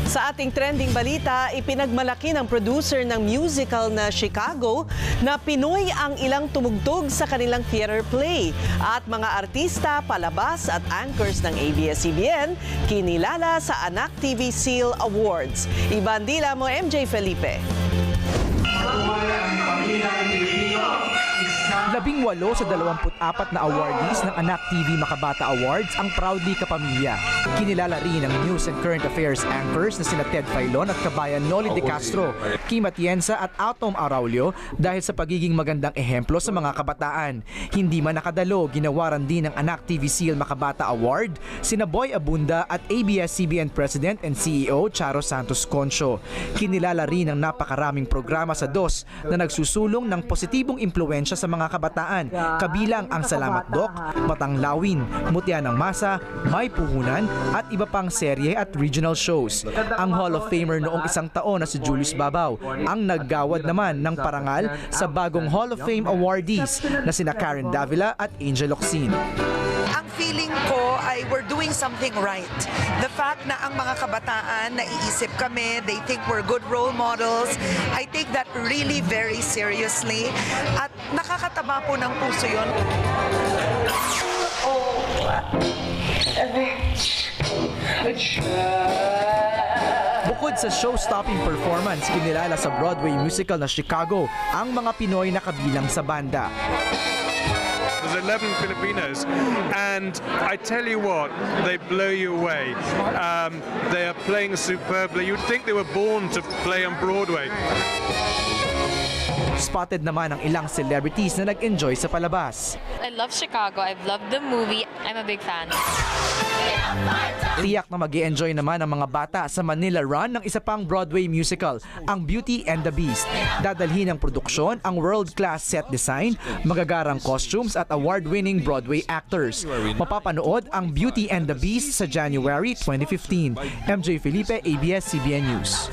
Sa ating trending balita, ipinagmalaki ng producer ng musical na Chicago na Pinoy ang ilang tumugtog sa kanilang theater play. At mga artista, palabas at anchors ng ABS-CBN kinilala sa Anak TV Seal Awards. Ibandila mo, MJ Felipe. 18 sa 24 na awardees ng Anak TV Makabata Awards ang proudly kapamilya. Kinilala rin ang news and current affairs anchors na sina Ted Filon at kabayan Noli De Castro, Kim Atienza at Atom Araulio dahil sa pagiging magandang ehemplo sa mga kabataan. Hindi man nakadalo, ginawaran din ng Anak TV Seal Makabata Award sina Boy Abunda at ABS-CBN President and CEO Charo Santos Concho. Kinilala rin ang napakaraming programa sa DOS na nagsusulong ng positibong impluensya sa mga kabataan, kabilang ang Salamat Doc, Batang Lawin, Mutya ng Masa, May Puhunan at iba pang serye at regional shows. Ang Hall of Famer noong isang taon na si Julius Babaw ang naggawad naman ng parangal sa bagong Hall of Fame awardees na sina Karen Davila at Angel Locsin. Ang feeling ko ay we're doing something right. The fact na ang mga kabataan naiisip kami, they think we're good role models, I take that really very seriously. At nakakataba po ng puso yun. Bukod sa show-stopping performance, kinilala sa Broadway musical na Chicago ang mga Pinoy na kabilang sa banda. There's 11 Filipinos, and I tell you what, they blow you away. They are playing superbly. You'd think they were born to play on Broadway. Spotted naman ang ilang celebrities na nag-enjoy sa palabas. I love Chicago. I've loved the movie. I'm a big fan. Tiyak na mag-i-enjoy naman ang mga bata sa Manila run ng isa pang Broadway musical, ang Beauty and the Beast. Dadalhin ng produksyon ang world-class set design, magagarang costumes at award-winning Broadway actors. Mapapanood ang Beauty and the Beast sa January 2015. MJ Felipe, ABS-CBN News.